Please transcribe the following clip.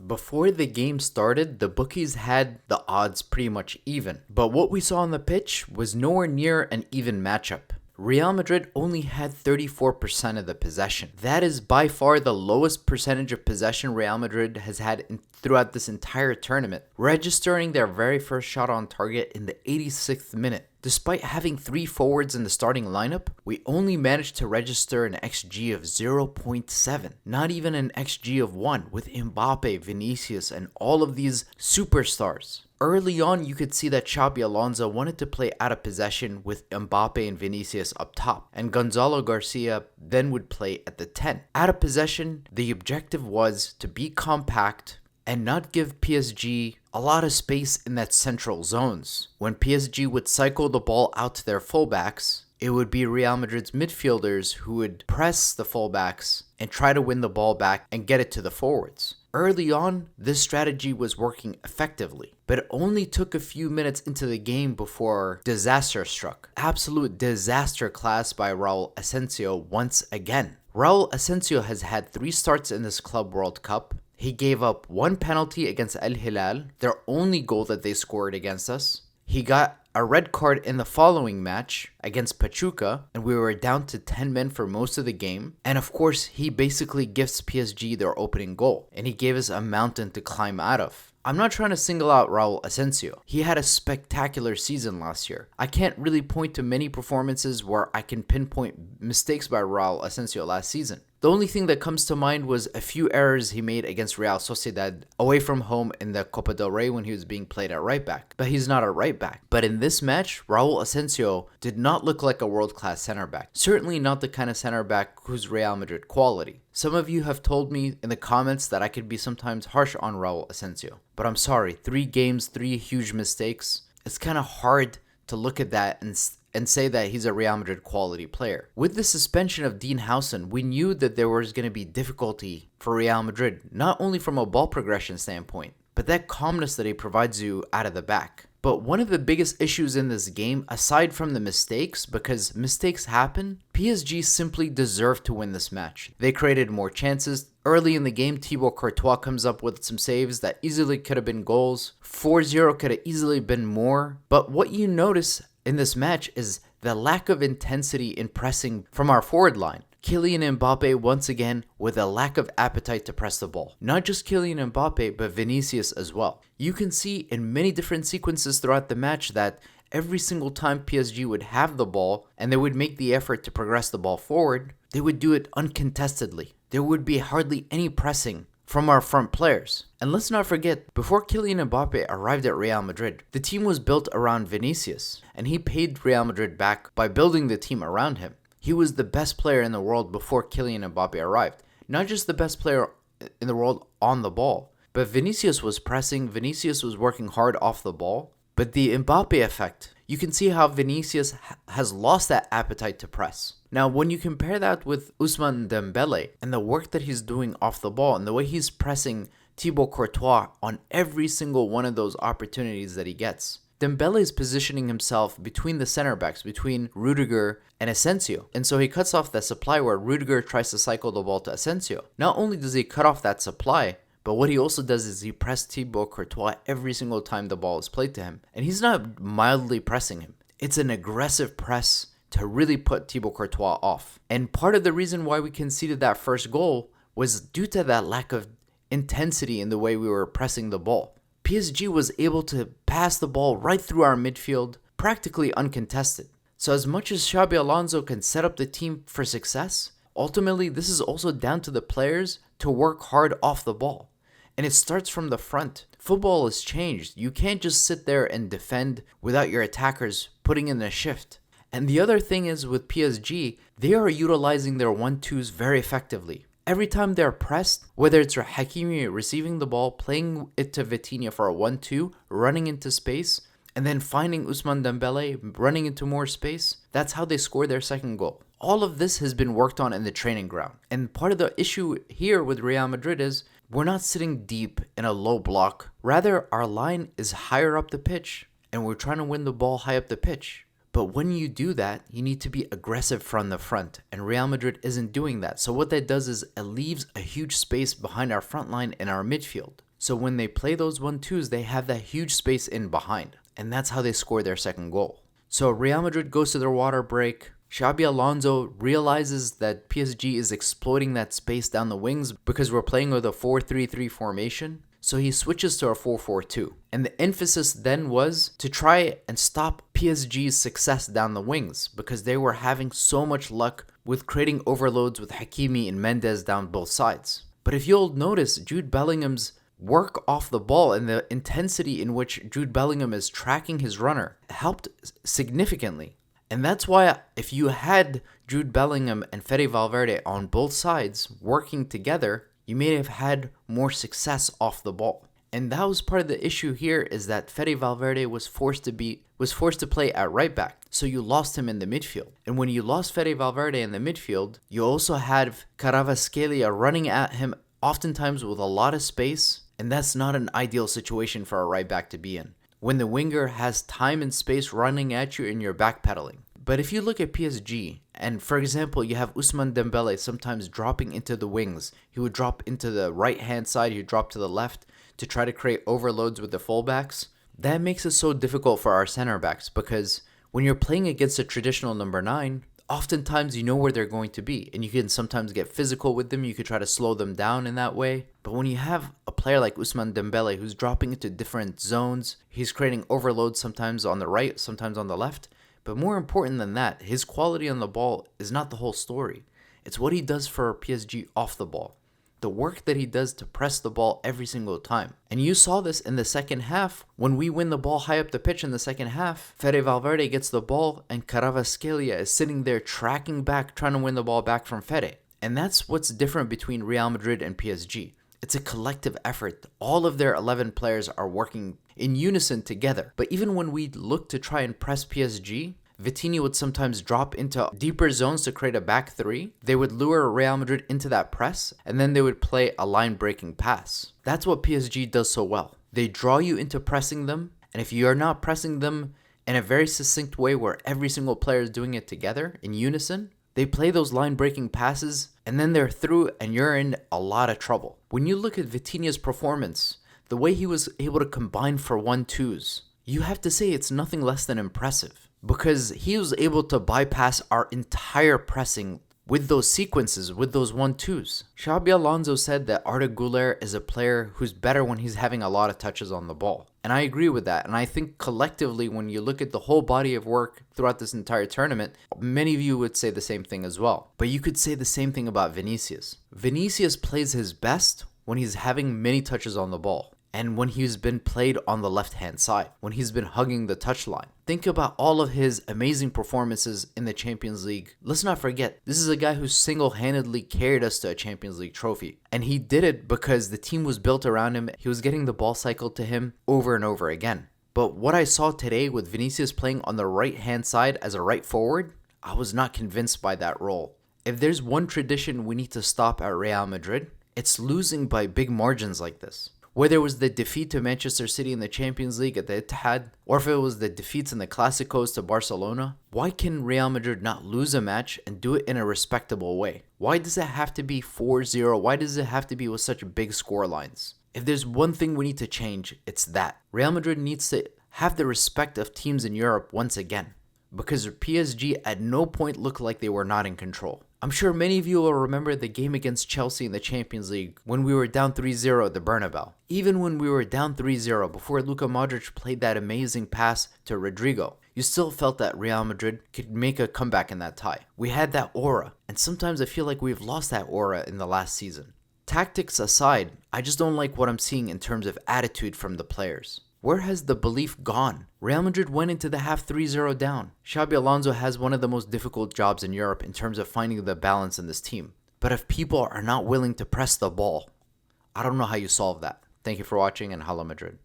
Before the game started, the bookies had the odds pretty much even. But what we saw on the pitch was nowhere near an even matchup. Real Madrid only had 34% of the possession. That is by far the lowest percentage of possession Real Madrid has had throughout this entire tournament, registering their very first shot on target in the 86th minute. Despite having 3 forwards in the starting lineup, we only managed to register an XG of 0.7, not even an XG of 1 with Mbappé, Vinicius, and all of these superstars. Early on, you could see that Xabi Alonso wanted to play out of possession with Mbappé and Vinicius up top, and Gonzalo García then would play at the 10. Out of possession, the objective was to be compact and not give PSG a lot of space in that central zones. When PSG would cycle the ball out to their fullbacks, it would be Real Madrid's midfielders who would press the fullbacks and try to win the ball back and get it to the forwards. Early on, this strategy was working effectively, but it only took a few minutes into the game before disaster struck. Absolute disaster class by Raúl Asencio once again. Raúl Asencio has had 3 starts in this Club World Cup. He gave up 1 penalty against El Hilal, their only goal that they scored against us. He got a red card in the following match against Pachuca, and we were down to 10 men for most of the game. And of course, he basically gifts PSG their opening goal, and he gave us a mountain to climb out of. I'm not trying to single out Raúl Asencio. He had a spectacular season last year. I can't really point to many performances where I can pinpoint mistakes by Raúl Asencio last season. The only thing that comes to mind was a few errors he made against Real Sociedad away from home in the Copa del Rey when he was being played at right back. But he's not a right back. But in this match, Raúl Asencio did not look like a world-class center back. Certainly not the kind of center back who's Real Madrid quality. Some of you have told me in the comments that I could be sometimes harsh on Raúl Asencio. But I'm sorry, 3 games, 3 huge mistakes. It's kind of hard to look at that and say that he's a Real Madrid quality player. With the suspension of Dean Hijusent, we knew that there was going to be difficulty for Real Madrid, not only from a ball progression standpoint, but that calmness that he provides you out of the back. But one of the biggest issues in this game, aside from the mistakes, because mistakes happen, PSG simply deserved to win this match. They created more chances. Early in the game, Thibaut Courtois comes up with some saves that easily could have been goals. 4-0 could have easily been more. But what you notice in this match is the lack of intensity in pressing from our forward line. Kylian Mbappé once again with a lack of appetite to press the ball. Not just Kylian Mbappé, but Vinicius as well. You can see in many different sequences throughout the match that every single time PSG would have the ball and they would make the effort to progress the ball forward, they would do it uncontestedly. There would be hardly any pressing from our front players. And let's not forget, before Kylian Mbappé arrived at Real Madrid, the team was built around Vinicius, and he paid Real Madrid back by building the team around him. He was the best player in the world before Kylian Mbappé arrived. Not just the best player in the world on the ball, but Vinicius was pressing, Vinicius was working hard off the ball. But the Mbappé effect, you can see how Vinicius has lost that appetite to press. Now, when you compare that with Ousmane Dembele and the work that he's doing off the ball and the way he's pressing Thibaut Courtois on every single one of those opportunities that he gets, Dembele is positioning himself between the center backs, between Rudiger and Asensio. And so he cuts off that supply where Rudiger tries to cycle the ball to Asensio. Not only does he cut off that supply, but what he also does is he presses Thibaut Courtois every single time the ball is played to him. And he's not mildly pressing him. It's an aggressive press to really put Thibaut Courtois off. And part of the reason why we conceded that first goal was due to that lack of intensity in the way we were pressing the ball. PSG was able to pass the ball right through our midfield, practically uncontested. So as much as Xabi Alonso can set up the team for success, ultimately this is also down to the players to work hard off the ball. And it starts from the front. Football has changed. You can't just sit there and defend without your attackers putting in a shift. And the other thing is with PSG, they are utilizing their 1-2s very effectively. Every time they're pressed, whether it's Hakimi receiving the ball, playing it to Vitinha for a 1-2, running into space, and then finding Ousmane Dembele running into more space, that's how they score their second goal. All of this has been worked on in the training ground. And part of the issue here with Real Madrid is we're not sitting deep in a low block. Rather, our line is higher up the pitch, and we're trying to win the ball high up the pitch. But when you do that, you need to be aggressive from the front, and Real Madrid isn't doing that. So what that does is it leaves a huge space behind our front line and our midfield. So when they play those 1-2s, they have that huge space in behind. And that's how they score their second goal. So Real Madrid goes to their water break. Xabi Alonso realizes that PSG is exploiting that space down the wings because we're playing with a 4-3-3 formation. So he switches to a 4-4-2. And the emphasis then was to try and stop PSG's success down the wings because they were having so much luck with creating overloads with Hakimi and Mendes down both sides. But if you'll notice, Jude Bellingham's work off the ball and the intensity in which Jude Bellingham is tracking his runner helped significantly. And that's why if you had Jude Bellingham and Fede Valverde on both sides working together, you may have had more success off the ball. And that was part of the issue here, is that Fede Valverde was forced to play at right back. So you lost him in the midfield. And when you lost Fede Valverde in the midfield, you also had Kvaratskhelia running at him oftentimes with a lot of space. And that's not an ideal situation for a right back to be in, when the winger has time and space running at you and you're backpedaling. But if you look at PSG, and for example, you have Ousmane Dembele sometimes dropping into the wings. He would drop into the right-hand side, he would drop to the left to try to create overloads with the fullbacks. That makes it so difficult for our center backs because when you're playing against a traditional number 9, oftentimes you know where they're going to be, and you can sometimes get physical with them. You could try to slow them down in that way. But when you have a player like Ousmane Dembele who's dropping into different zones, he's creating overloads sometimes on the right, sometimes on the left. But more important than that, his quality on the ball is not the whole story. It's what he does for PSG off the ball. The work that he does to press the ball every single time. And you saw this in the second half. When we win the ball high up the pitch in the second half, Fede Valverde gets the ball and Kvaratskhelia is sitting there tracking back, trying to win the ball back from Fede. And that's what's different between Real Madrid and PSG. It's a collective effort. All of their 11 players are working in unison together. But even when we look to try and press PSG, Vitinha would sometimes drop into deeper zones to create a back three. They would lure Real Madrid into that press, and then they would play a line-breaking pass. That's what PSG does so well. They draw you into pressing them, and if you are not pressing them in a very succinct way where every single player is doing it together in unison, they play those line-breaking passes, and then they're through, and you're in a lot of trouble. When you look at Vitinha's performance, the way he was able to combine for 1-2s, you have to say it's nothing less than impressive. Because he was able to bypass our entire pressing with those sequences, with those 1-2s. Xabi Alonso said that Arda Güler is a player who's better when he's having a lot of touches on the ball. And I agree with that. And I think collectively, when you look at the whole body of work throughout this entire tournament, many of you would say the same thing as well. But you could say the same thing about Vinicius. Vinicius plays his best when he's having many touches on the ball. And when he's been played on the left-hand side, when he's been hugging the touchline. Think about all of his amazing performances in the Champions League. Let's not forget, this is a guy who single-handedly carried us to a Champions League trophy. And he did it because the team was built around him. He was getting the ball cycled to him over and over again. But what I saw today with Vinicius playing on the right-hand side as a right forward, I was not convinced by that role. If there's one tradition we need to stop at Real Madrid, it's losing by big margins like this. Whether it was the defeat to Manchester City in the Champions League at the Etihad, or if it was the defeats in the Clásicos to Barcelona, why can Real Madrid not lose a match and do it in a respectable way? Why does it have to be 4-0? Why does it have to be with such big score lines? If there's one thing we need to change, it's that. Real Madrid needs to have the respect of teams in Europe once again. Because PSG at no point looked like they were not in control. I'm sure many of you will remember the game against Chelsea in the Champions League when we were down 3-0 at the Bernabeu. Even when we were down 3-0 before Luka Modric played that amazing pass to Rodrigo, you still felt that Real Madrid could make a comeback in that tie. We had that aura, and sometimes I feel like we've lost that aura in the last season. Tactics aside, I just don't like what I'm seeing in terms of attitude from the players. Where has the belief gone? Real Madrid went into the half 3-0 down. Xabi Alonso has one of the most difficult jobs in Europe in terms of finding the balance in this team. But if people are not willing to press the ball, I don't know how you solve that. Thank you for watching, and Hala Madrid.